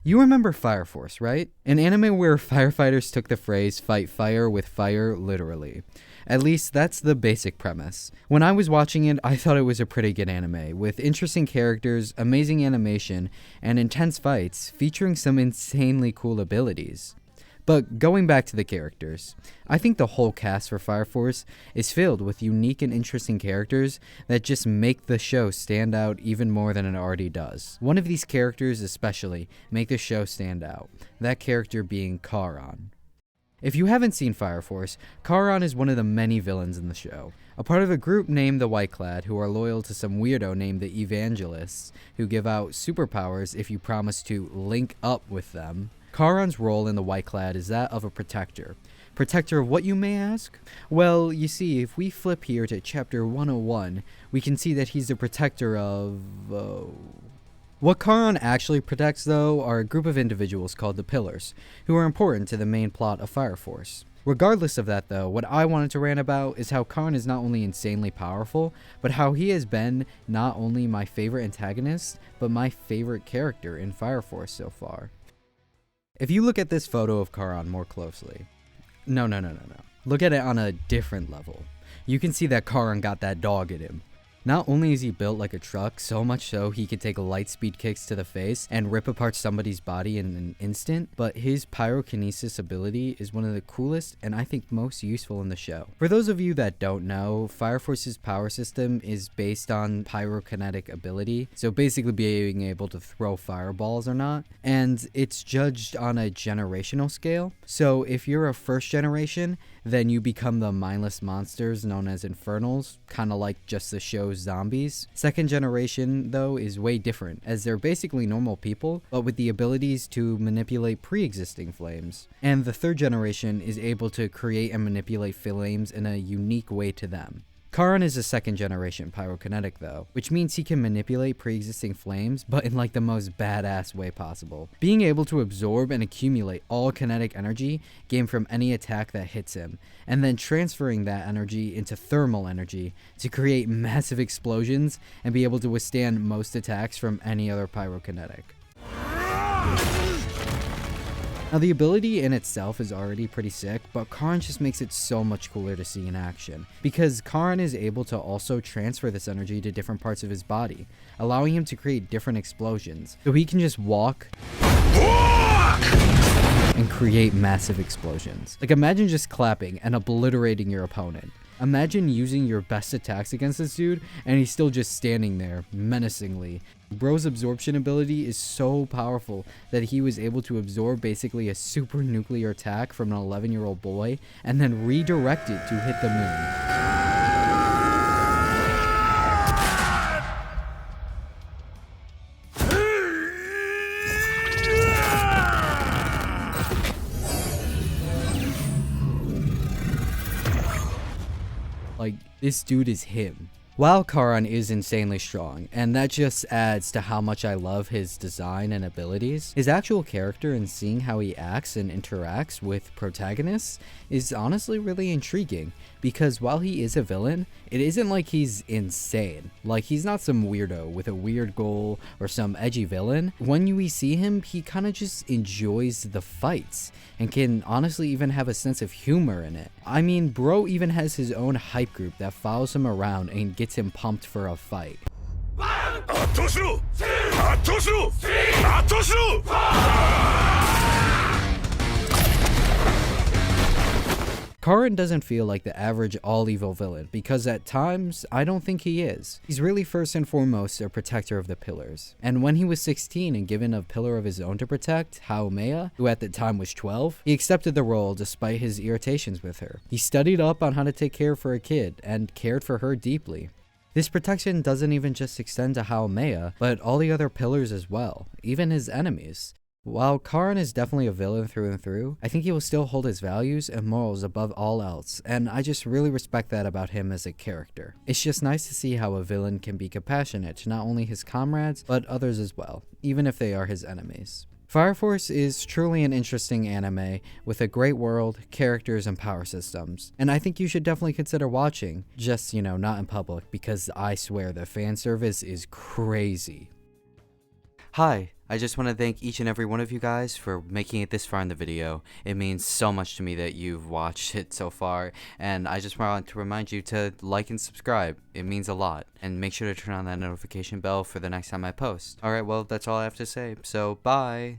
You remember Fire Force, right? An anime where firefighters took the phrase fight fire with fire literally. At least that's the basic premise. When I was watching it, I thought it was a pretty good anime, with interesting characters, amazing animation, and intense fights featuring some insanely cool abilities. But going back to the characters, I think the whole cast for Fire Force is filled with unique and interesting characters that just make the show stand out even more than it already does. One of these characters especially make the show stand out, that character being Charon. If you haven't seen Fire Force, Charon is one of the many villains in the show. A part of a group named the Whiteclad who are loyal to some weirdo named the Evangelists who give out superpowers if you promise to link up with them. Charon's role in the Whiteclad is that of a protector. Protector of what, you may ask? Well, you see, if we flip here to chapter 101, we can see that he's the protector of... What Charon actually protects, though, are a group of individuals called the Pillars, who are important to the main plot of Fire Force. Regardless of that, though, what I wanted to rant about is how Charon is not only insanely powerful, but how he has been not only my favorite antagonist, but my favorite character in Fire Force so far. If you look at this photo of Charon more closely, no. Look at it on a different level. You can see that Charon got that dog in him. Not only is he built like a truck, so much so he could take light speed kicks to the face and rip apart somebody's body in an instant, but his pyrokinesis ability is one of the coolest and I think most useful in the show. For those of you that don't know, Fire Force's power system is based on pyrokinetic ability, so basically being able to throw fireballs or not, and it's judged on a generational scale. So if you're a first generation, then you become the mindless monsters known as Infernals, kind of like just the show's zombies. Second generation, though, is way different, as they're basically normal people, but with the abilities to manipulate pre-existing flames. And the third generation is able to create and manipulate flames in a unique way to them. Charon is a second generation pyrokinetic though, which means he can manipulate pre-existing flames, but in like the most badass way possible. Being able to absorb and accumulate all kinetic energy gained from any attack that hits him, and then transferring that energy into thermal energy to create massive explosions and be able to withstand most attacks from any other pyrokinetic. Now the ability in itself is already pretty sick, but Charon just makes it so much cooler to see in action, because Charon is able to also transfer this energy to different parts of his body, allowing him to create different explosions. So he can just walk and create massive explosions. Like imagine just clapping and obliterating your opponent. Imagine using your best attacks against this dude and he's still just standing there menacingly. Bro's absorption ability is so powerful that he was able to absorb basically a super nuclear attack from an 11-year-old boy and then redirect it to hit the moon. Like, this dude is him. While Charon is insanely strong, and that just adds to how much I love his design and abilities, his actual character and seeing how he acts and interacts with protagonists is honestly really intriguing, because while he is a villain, it isn't like he's insane. Like, he's not some weirdo with a weird goal or some edgy villain. When we see him, he kind of just enjoys the fights and can honestly even have a sense of humor in it. I mean, bro even has his own hype group that follows him around and gets him pumped for a fight. Charon doesn't feel like the average all-evil villain, because at times, I don't think he is. He's really first and foremost a protector of the Pillars. And when he was 16 and given a pillar of his own to protect, Haumea, who at the time was 12, he accepted the role despite his irritations with her. He studied up on how to take care of her kid, and cared for her deeply. This protection doesn't even just extend to Haumea, but all the other pillars as well, even his enemies. While Charon is definitely a villain through and through, I think he will still hold his values and morals above all else, and I just really respect that about him as a character. It's just nice to see how a villain can be compassionate to not only his comrades, but others as well, even if they are his enemies. Fire Force is truly an interesting anime with a great world, characters, and power systems, and I think you should definitely consider watching, just, not in public, because I swear the fan service is crazy. Hi, I just want to thank each and every one of you guys for making it this far in the video. It means so much to me that you've watched it so far, and I just want to remind you to like and subscribe. It means a lot, and make sure to turn on that notification bell for the next time I post. Alright, well, that's all I have to say, so bye!